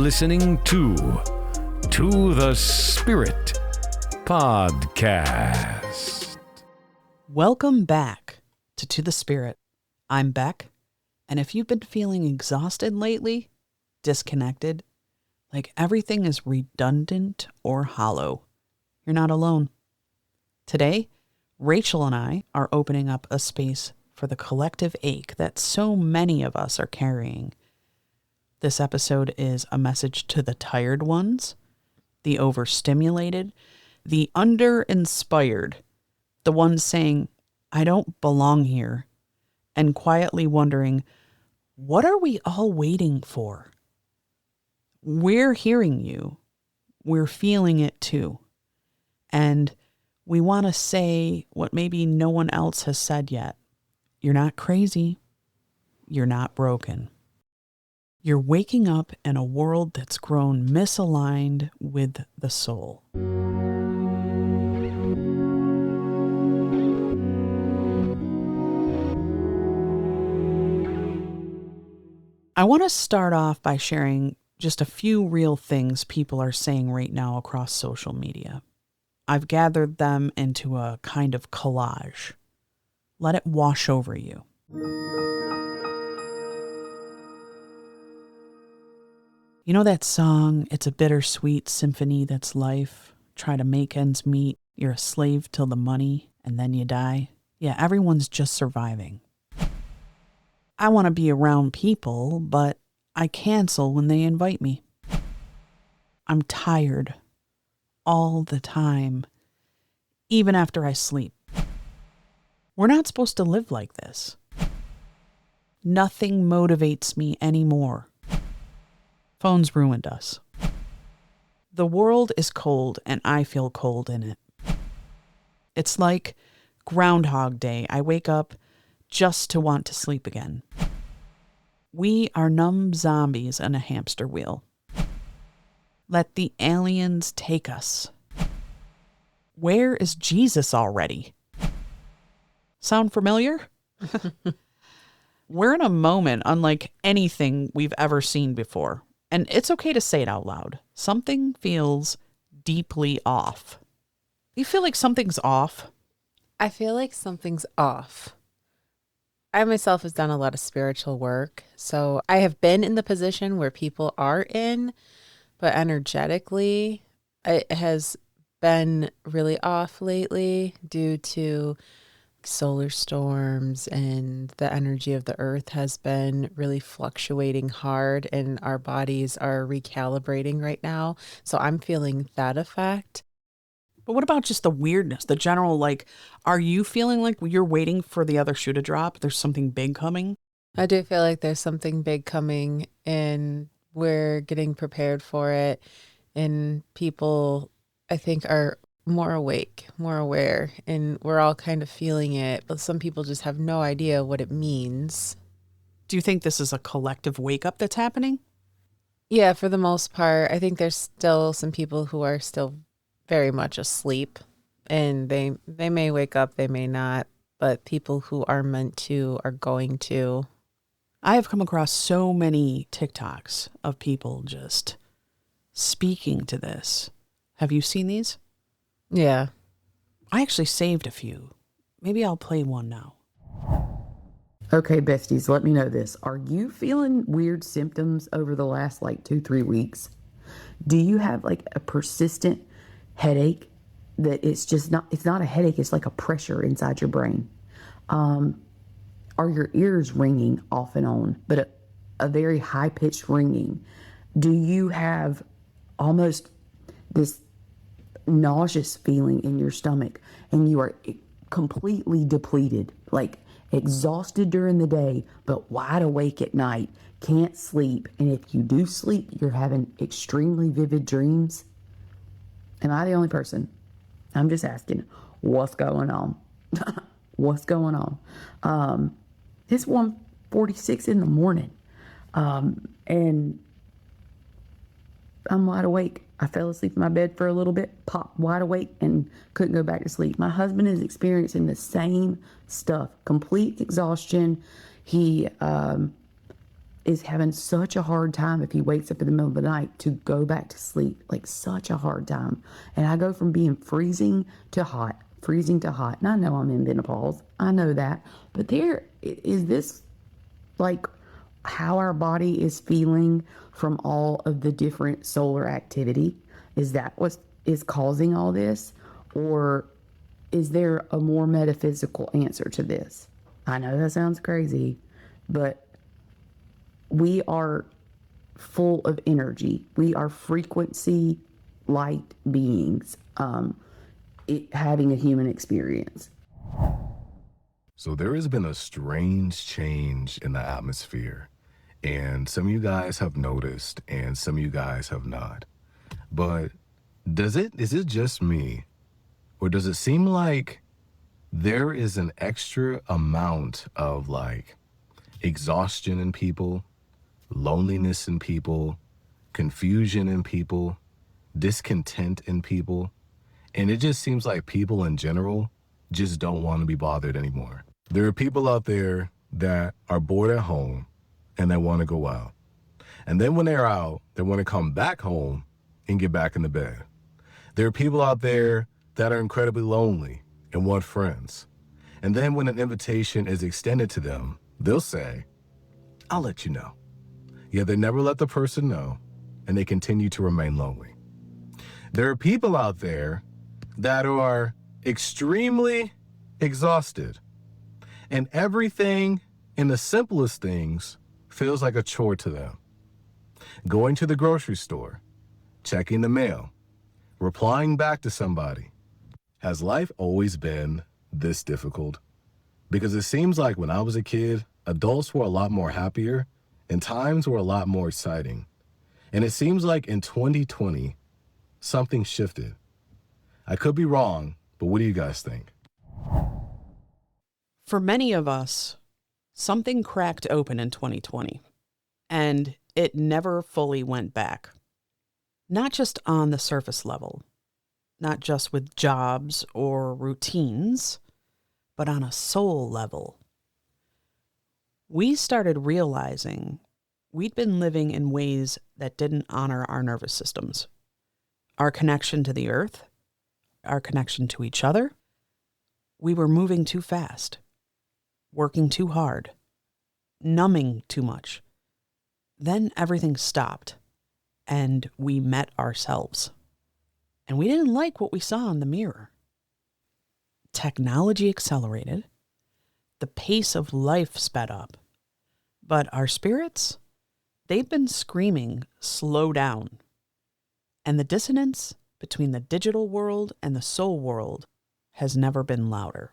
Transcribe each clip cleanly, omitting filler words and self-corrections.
listening to the Spirit Podcast. Welcome back to the Spirit. I'm Beck, and if you've been feeling exhausted lately, disconnected, like everything is redundant or hollow, you're not alone. Today, Rachel and I are opening up a space for the collective ache that so many of us are carrying. This episode is a message to the tired ones, the overstimulated, the under-inspired, the ones saying, I don't belong here, and quietly wondering, what are we all waiting for? We're hearing you. We're feeling it too. And we want to say what maybe no one else has said yet. You're not crazy. You're not broken. You're waking up in a world that's grown misaligned with the soul. I want to start off by sharing just a few real things people are saying right now across social media. I've gathered them into a kind of collage. Let it wash over you. You know that song, It's a Bittersweet Symphony That's Life? Try to make ends meet. You're a slave till the money, and then you die. Yeah, everyone's just surviving. I want to be around people, but I cancel when they invite me. I'm tired all the time, even after I sleep. We're not supposed to live like this. Nothing motivates me anymore. Phones ruined us. The world is cold and I feel cold in it. It's like Groundhog Day. I wake up just to want to sleep again. We are numb zombies in a hamster wheel. Let the aliens take us. Where is Jesus already? Sound familiar? We're in a moment unlike anything we've ever seen before. And it's okay to say it out loud. Something feels deeply off. You feel like something's off? I feel like something's off. I myself has done a lot of spiritual work. So I have been in the position where people are in, but energetically, it has been really off lately due to solar storms, and the energy of the earth has been really fluctuating hard, and our bodies are recalibrating right now. So I'm feeling that effect. But what about just the weirdness, the general, like, are you feeling like you're waiting for the other shoe to drop? There's something big coming? I do feel like there's something big coming, and we're getting prepared for it. And people, I think, are more awake, more aware, and we're all kind of feeling it. But some people just have no idea what it means. Do you think this is a collective wake up that's happening? Yeah, for the most part. I think there's still some people who are still very much asleep, and they may wake up, they may not, but people who are meant to are going to. I have come across so many TikToks of people just speaking to this. Have you seen these? Yeah. I actually saved a few. Maybe I'll play one now. Okay, besties, let me know this. Are you feeling weird symptoms over the last 2-3 weeks? Do you have a persistent headache that it's not a headache, it's like a pressure inside your brain? Are your ears ringing off and on, but a very high-pitched ringing? Do you have almost this nauseous feeling in your stomach, and you are completely depleted, exhausted during the day, but wide awake at night, can't sleep, and if you do sleep, you're having extremely vivid dreams? Am I the only person? I'm just asking, what's going on? What's going on? It's 1:46 in the morning, and I'm wide awake. I fell asleep in my bed for a little bit, popped wide awake, and couldn't go back to sleep. My husband is experiencing the same stuff, complete exhaustion. He is having such a hard time if he wakes up in the middle of the night to go back to sleep, like such a hard time. And I go from being freezing to hot. And I know I'm in menopause. I know that. But is this like how our body is feeling from all of the different solar activity? Is that what is causing all this? Or is there a more metaphysical answer to this? I know that sounds crazy, but we are full of energy. We are frequency light beings, having a human experience. So there has been a strange change in the atmosphere, and some of you guys have noticed and some of you guys have not. But is it just me, or does it seem like there is an extra amount of like exhaustion in people, loneliness in people, confusion in people, discontent in people, and it just seems like people in general just don't want to be bothered anymore. There are people out there that are bored at home and they want to go out. And then when they're out, they want to come back home and get back in the bed. There are people out there that are incredibly lonely and want friends. And then when an invitation is extended to them, they'll say, "I'll let you know." Yet they never let the person know, and they continue to remain lonely. There are people out there that are extremely exhausted, and everything in the simplest things feels like a chore to them. Going to the grocery store, checking the mail, replying back to somebody. Has life always been this difficult? Because it seems like when I was a kid, adults were a lot more happier and times were a lot more exciting. And it seems like in 2020, something shifted. I could be wrong, but what do you guys think? For many of us, something cracked open in 2020, and it never fully went back. Not just on the surface level, not just with jobs or routines, but on a soul level. We started realizing we'd been living in ways that didn't honor our nervous systems, our connection to the earth, our connection to each other. We were moving too fast, working too hard, numbing too much. Then everything stopped, and we met ourselves. And we didn't like what we saw in the mirror. Technology accelerated. The pace of life sped up. But our spirits, they've been screaming, slow down. And the dissonance between the digital world and the soul world has never been louder.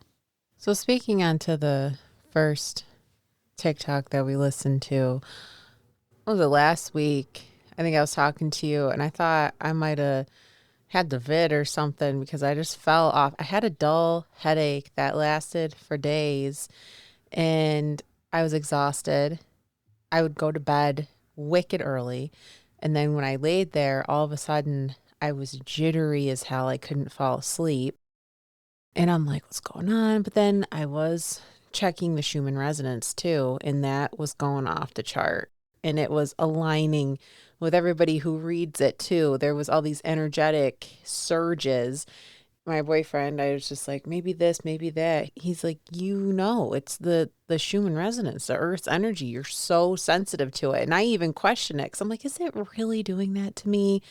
So speaking on to the first TikTok that we listened to, what was it, last week? I think I was talking to you and I thought I might have had the vid or something because I just fell off. I had a dull headache that lasted for days and I was exhausted. I would go to bed wicked early. And then when I laid there, all of a sudden I was jittery as hell. I couldn't fall asleep. And I'm like, what's going on? But then I was checking the Schumann resonance too, and that was going off the chart. And it was aligning with everybody who reads it too. There was all these energetic surges. My boyfriend, I was just like, maybe this, maybe that. He's like, it's the Schumann resonance, the earth's energy. You're so sensitive to it. And I even question it because I'm like, is it really doing that to me?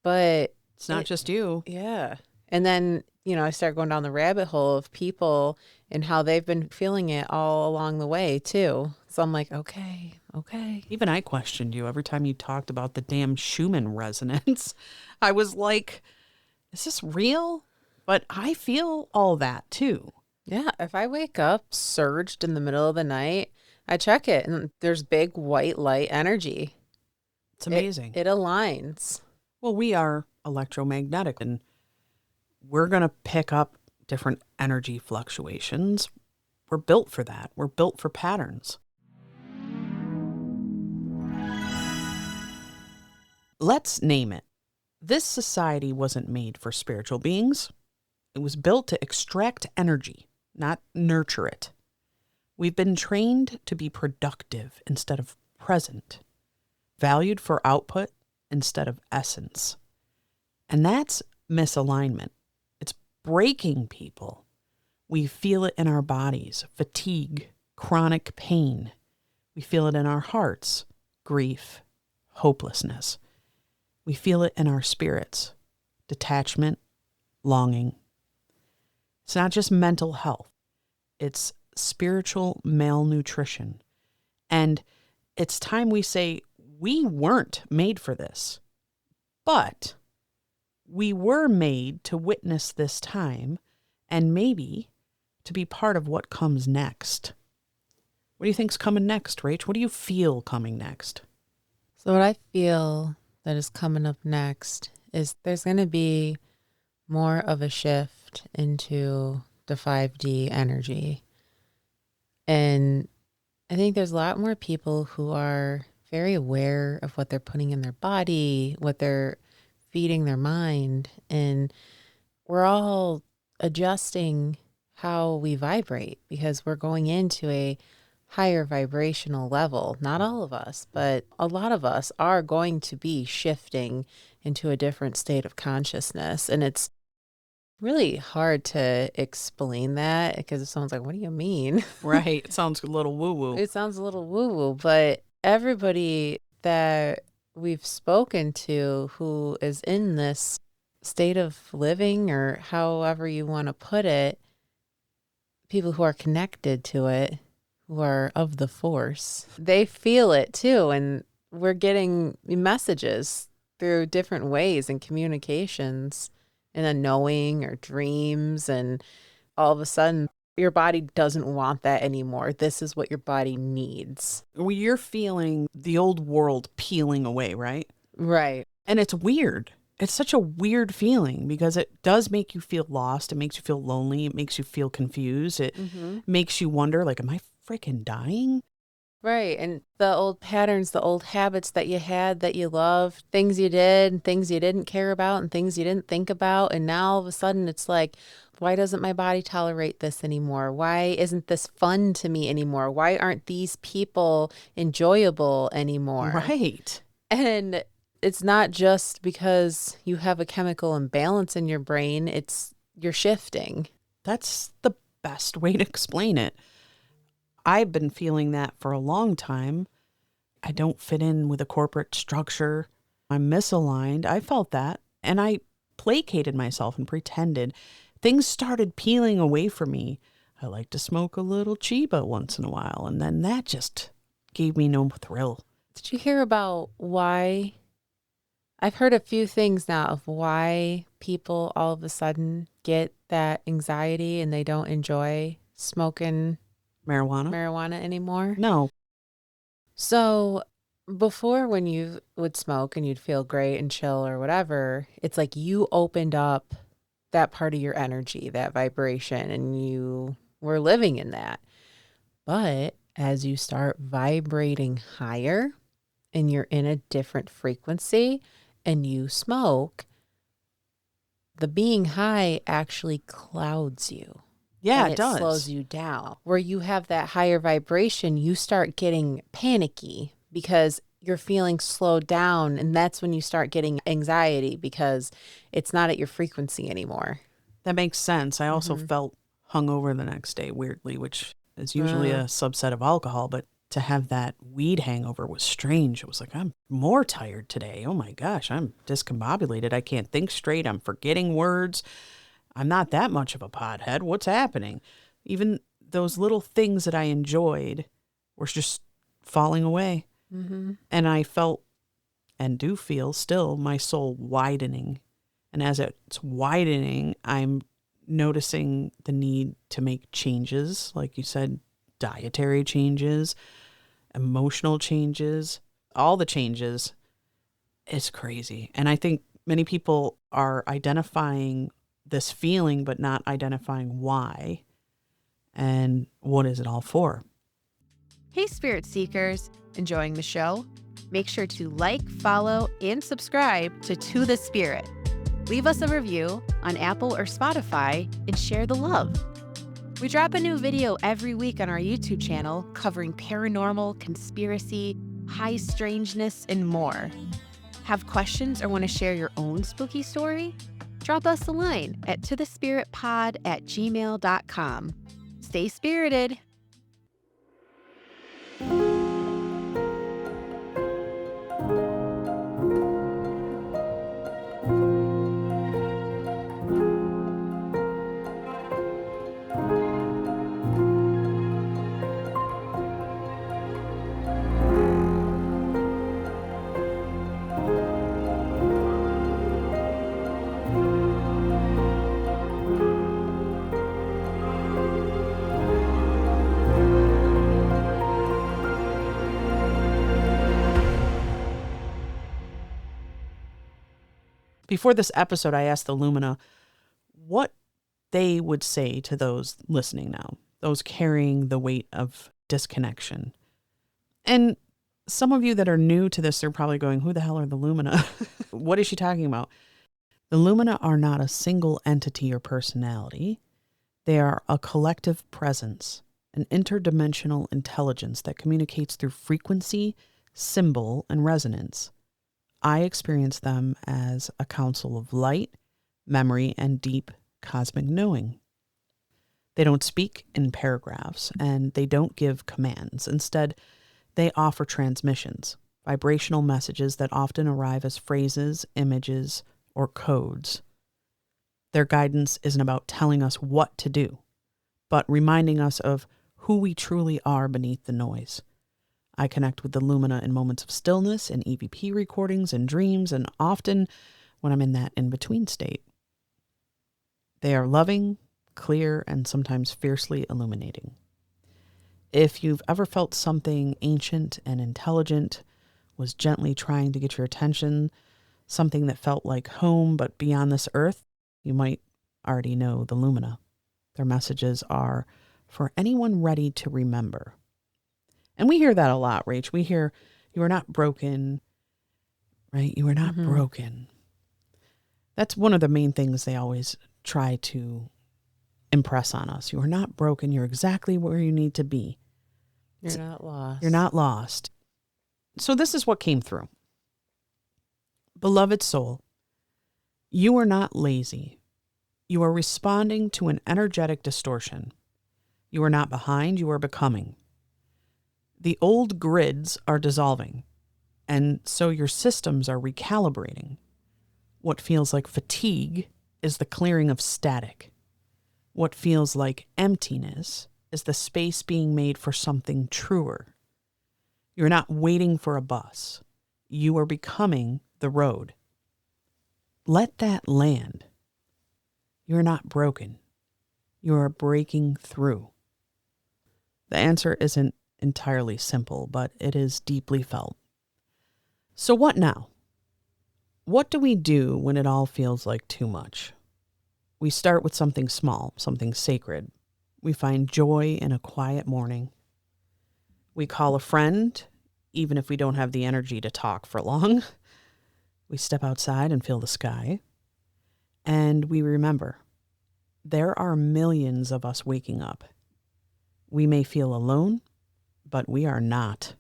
But It's not just you. yeah. And then, I started going down the rabbit hole of people and how they've been feeling it all along the way too. So I'm like, okay. Even I questioned you every time you talked about the damn Schumann resonance. I was like, is this real? But I feel all that too. Yeah. If I wake up surged in the middle of the night, I check it and there's big white light energy. It's amazing. It aligns. Well, we are electromagnetic and we're going to pick up different energy fluctuations. We're built for that. We're built for patterns. Let's name it. This society wasn't made for spiritual beings. It was built to extract energy, not nurture it. We've been trained to be productive instead of present, valued for output instead of essence. And that's misalignment. It's breaking people. We feel it in our bodies, fatigue, chronic pain. We feel it in our hearts, grief, hopelessness. We feel it in our spirits, detachment, longing. It's not just mental health. It's spiritual malnutrition. And it's time we say, we weren't made for this, but we were made to witness this time and maybe to be part of what comes next. What do you think's coming next, Rach? What do you feel coming next? So what I feel that is coming up next is there's going to be more of a shift into the 5D energy. And I think there's a lot more people who are very aware of what they're putting in their body, what they're feeding their mind. And we're all adjusting how we vibrate because we're going into a higher vibrational level. Not all of us, but a lot of us are going to be shifting into a different state of consciousness. And it's really hard to explain that because it sounds like, what do you mean? Right. It sounds a little woo-woo. It sounds a little woo-woo, but everybody that we've spoken to who is in this state of living, or however you want to put it, people who are connected to it, who are of the force, they feel it too. And we're getting messages through different ways and communications and a knowing or dreams. And all of a sudden, your body doesn't want that anymore. This is what your body needs. Well, you're feeling the old world peeling away, right? Right. And it's weird. It's such a weird feeling because it does make you feel lost. It makes you feel lonely. It makes you feel confused. It makes you wonder, like, am I freaking dying? Right. And the old patterns, the old habits that you had, that you loved, things you did, things you didn't care about, and things you didn't think about. And now all of a sudden it's like, why doesn't my body tolerate this anymore? Why isn't this fun to me anymore? Why aren't these people enjoyable anymore? Right. And it's not just because you have a chemical imbalance in your brain. It's you're shifting. That's the best way to explain it. I've been feeling that for a long time. I don't fit in with a corporate structure. I'm misaligned. I felt that. And I placated myself and pretended. Things started peeling away from me. I like to smoke a little Chiba once in a while. And then that just gave me no thrill. Did you hear about why? I've heard a few things now of why people all of a sudden get that anxiety and they don't enjoy smoking marijuana anymore. No. So before, when you would smoke and you'd feel great and chill or whatever, it's like you opened up that part of your energy, that vibration, and you were living in that. But as you start vibrating higher and you're in a different frequency and you smoke, the being high actually clouds you. Yeah, and it does. Slows you down. Where you have that higher vibration, you start getting panicky because you're feeling slowed down. And that's when you start getting anxiety because it's not at your frequency anymore. That makes sense. I also felt hungover the next day, weirdly, which is usually a subset of alcohol. But to have that weed hangover was strange. It was like, I'm more tired today. Oh my gosh, I'm discombobulated. I can't think straight. I'm forgetting words. I'm not that much of a pothead. What's happening? Even those little things that I enjoyed were just falling away. And I felt, and do feel still, my soul widening. And as it's widening, I'm noticing the need to make changes. Like you said, dietary changes, emotional changes, all the changes. It's crazy. And I think many people are identifying this feeling, but not identifying why and what is it all for. Hey, Spirit Seekers, enjoying the show? Make sure to like, follow, and subscribe to the Spirit. Leave us a review on Apple or Spotify and share the love. We drop a new video every week on our YouTube channel covering paranormal, conspiracy, high strangeness, and more. Have questions or want to share your own spooky story? Drop us a line at tothespiritpod@gmail.com. Stay spirited. Before this episode, I asked the Lumina what they would say to those listening now, those carrying the weight of disconnection. And some of you that are new to this are probably going, who the hell are the Lumina? What is she talking about? The Lumina are not a single entity or personality. They are a collective presence, an interdimensional intelligence that communicates through frequency, symbol, and resonance. I experience them as a council of light, memory, and deep cosmic knowing. They don't speak in paragraphs, and they don't give commands. Instead, they offer transmissions, vibrational messages that often arrive as phrases, images, or codes. Their guidance isn't about telling us what to do, but reminding us of who we truly are beneath the noise. I connect with the Lumina in moments of stillness, in EVP recordings, in dreams, and often when I'm in that in-between state. They are loving, clear, and sometimes fiercely illuminating. If you've ever felt something ancient and intelligent was gently trying to get your attention, something that felt like home but beyond this earth, you might already know the Lumina. Their messages are for anyone ready to remember. And we hear that a lot, Rach. We hear, you are not broken, right? You are not broken. That's one of the main things they always try to impress on us. You are not broken. You're exactly where you need to be. You're not lost. You're not lost. So this is what came through. Beloved soul, you are not lazy. You are responding to an energetic distortion. You are not behind. You are becoming. The old grids are dissolving, and so your systems are recalibrating. What feels like fatigue is the clearing of static. What feels like emptiness is the space being made for something truer. You're not waiting for a bus. You are becoming the road. Let that land. You're not broken. You are breaking through. The answer isn't entirely simple, but it is deeply felt. So what now? What do we do when it all feels like too much? We start with something small, something sacred. We find joy in a quiet morning. We call a friend, even if we don't have the energy to talk for long. We step outside and feel the sky. And we remember, there are millions of us waking up. We may feel alone, but we are not.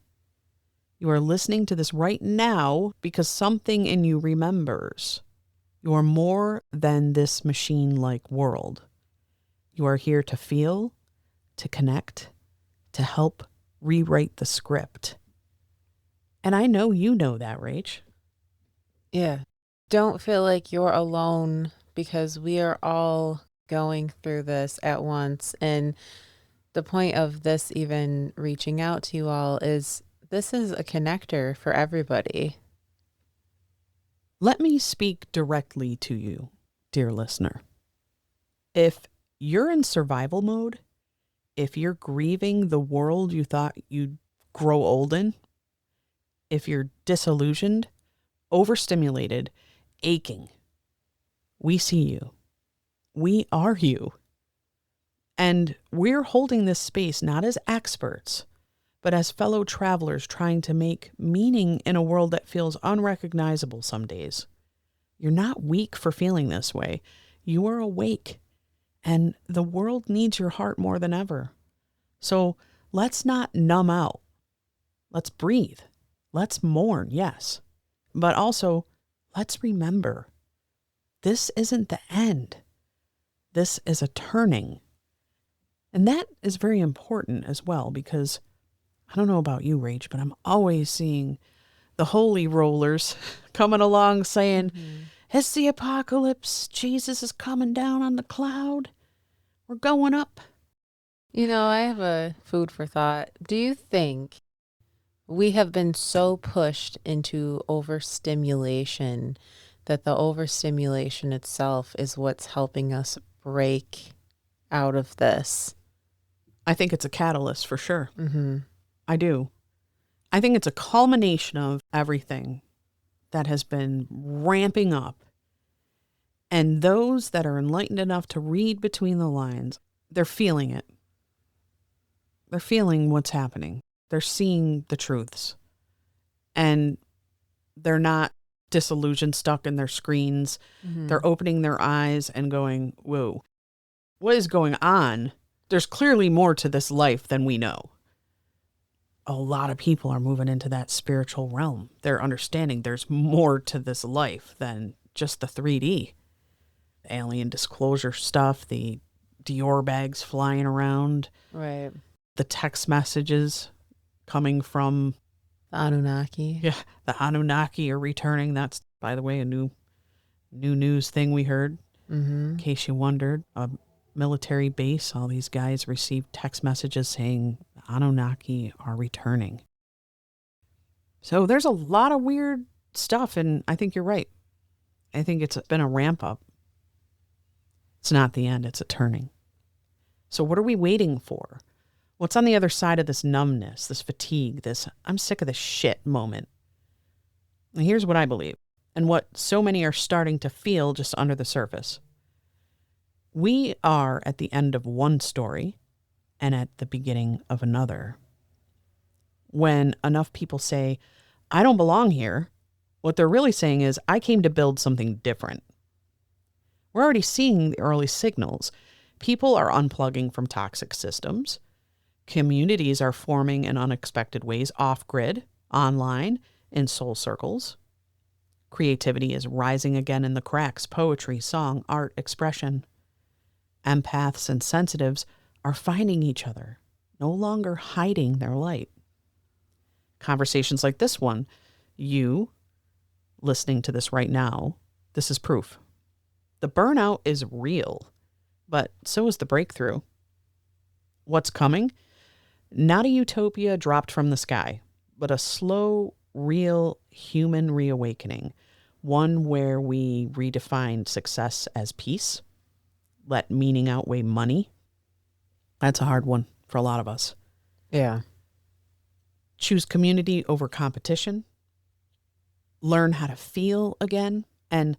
You are listening to this right now because something in you remembers. You are more than this machine-like world. You are here to feel, to connect, to help rewrite the script. And I know you know that, Rach. Yeah. Don't feel like you're alone because we are all going through this at once. And the point of this even reaching out to you all is this is a connector for everybody. Let me speak directly to you, dear listener. If you're in survival mode, if you're grieving the world you thought you'd grow old in, if you're disillusioned, overstimulated, aching, we see you. We are you. And we're holding this space not as experts, but as fellow travelers trying to make meaning in a world that feels unrecognizable some days. You're not weak for feeling this way. You are awake, and the world needs your heart more than ever. So let's not numb out. Let's breathe. Let's mourn, yes. But also, let's remember, this isn't the end. This is a turning. And that is very important as well, because I don't know about you, Rach, but I'm always seeing the holy rollers coming along saying, it's the apocalypse. Jesus is coming down on the cloud. We're going up. You know, I have a food for thought. Do you think we have been so pushed into overstimulation that the overstimulation itself is what's helping us break out of this? I think it's a catalyst for sure. Mm-hmm. I do. I think it's a culmination of everything that has been ramping up. And those that are enlightened enough to read between the lines, they're feeling it. They're feeling what's happening. They're seeing the truths. And they're not disillusioned, stuck in their screens. Mm-hmm. They're opening their eyes and going, whoa, what is going on? There's clearly more to this life than we know. A lot of people are moving into that spiritual realm. They're understanding there's more to this life than just the 3D. The alien disclosure stuff, the Dior bags flying around, Right. the text messages coming from The Anunnaki. the Anunnaki are returning. That's, by the way, a new news thing we heard. Mm-hmm. In case you wondered, a military base, all these guys received text messages saying the Anunnaki are returning. So there's a lot of weird stuff, and I think you're right. I think it's been a ramp up. It's not the end, it's a turning. So what are we waiting for? What's on the other side of this numbness, this fatigue, this I'm sick of this shit moment? And here's what I believe, and what so many are starting to feel just under the surface. We are at the end of one story and at the beginning of another. When enough people say, I don't belong here, what they're really saying is, I came to build something different. We're already seeing the early signals. People are unplugging from toxic systems. Communities are forming in unexpected ways off-grid, online, in soul circles. Creativity is rising again in the cracks, poetry, song, art, expression. Empaths and sensitives are finding each other, no longer hiding their light. Conversations like this one, you listening to this right now, this is proof. The burnout is real, but so is the breakthrough. What's coming? Not a utopia dropped from the sky, but a slow, real human reawakening, one where we redefine success as peace, let meaning outweigh money. That's a hard one for a lot of us. Yeah. Choose community over competition, learn how to feel again, and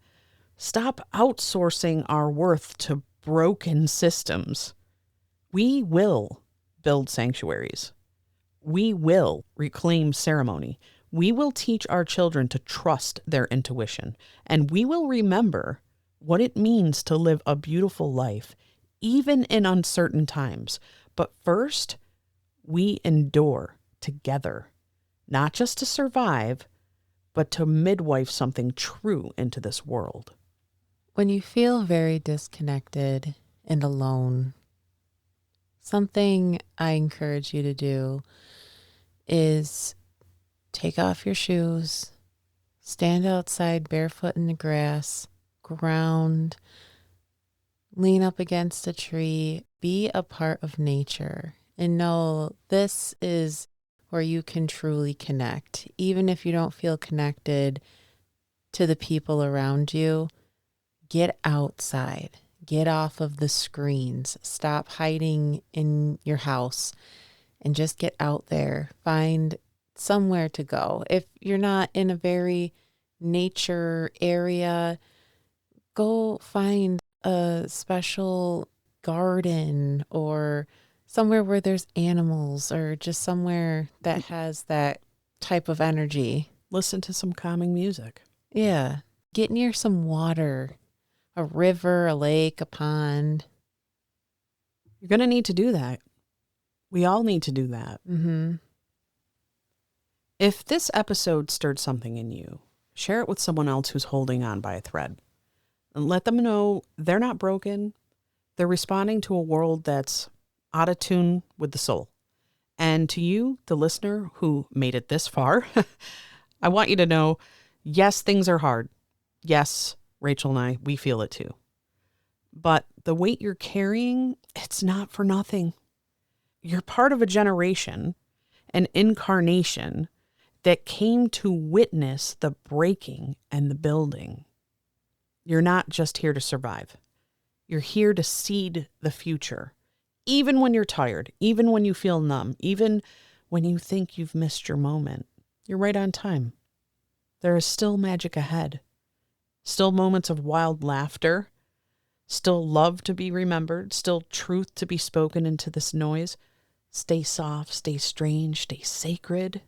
stop outsourcing our worth to broken systems. We will build sanctuaries. We will reclaim ceremony. We will teach our children to trust their intuition. And we will remember what it means to live a beautiful life, even in uncertain times. But first, we endure together, not just to survive, but to midwife something true into this world. When you feel very disconnected and alone, something I encourage you to do is take off your shoes, stand outside barefoot in the grass, ground, lean up against a tree, be a part of nature, and know this is where you can truly connect. Even if you don't feel connected to the people around you, get outside, get off of the screens, stop hiding in your house, and just get out there. Find somewhere to go. If you're not in a very nature area, go find a special garden or somewhere where there's animals, or just somewhere that has that type of energy. Listen to some calming music. Yeah. Get near some water, a river, a lake, a pond. You're going to need to do that. We all need to do that. Mm-hmm. If this episode stirred something in you, share it with someone else who's holding on by a thread. And let them know they're not broken. They're responding to a world that's out of tune with the soul. And to you, the listener who made it this far, I want you to know, yes, things are hard. Yes, Rachel and I, we feel it too. But the weight you're carrying, it's not for nothing. You're part of a generation, an incarnation that came to witness the breaking and the building. You're not just here to survive. You're here to seed the future. Even when you're tired, even when you feel numb, even when you think you've missed your moment, you're right on time. There is still magic ahead. Still moments of wild laughter. Still love to be remembered. Still truth to be spoken into this noise. Stay soft, stay strange, stay sacred.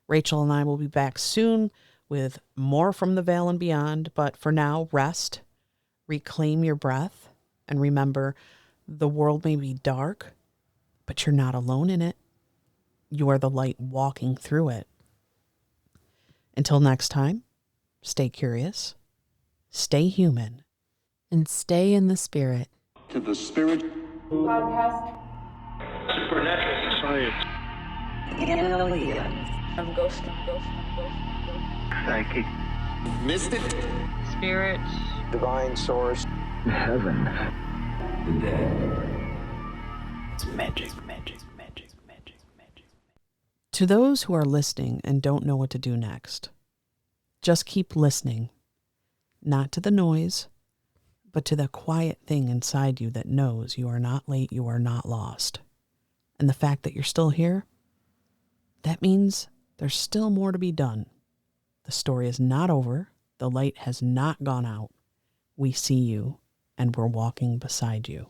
Rachel and I will be back soon with more from the veil and beyond. But for now, rest, reclaim your breath, and remember, the world may be dark, but you're not alone in it. You are the light walking through it. Until next time, stay curious, stay human, And stay in the spirit. To the spirit Podcast. supernatural science. I'm ghost. Psychic. Mystic. Spirit. Divine source. Heaven. The dead. It's magic. To those who are listening and don't know what to do next, just keep listening, not to the noise, but to the quiet thing inside you that knows you are not late, you are not lost. And the fact that you're still here, that means there's still more to be done. The story is not over. The light has not gone out. We see you, and we're walking beside you.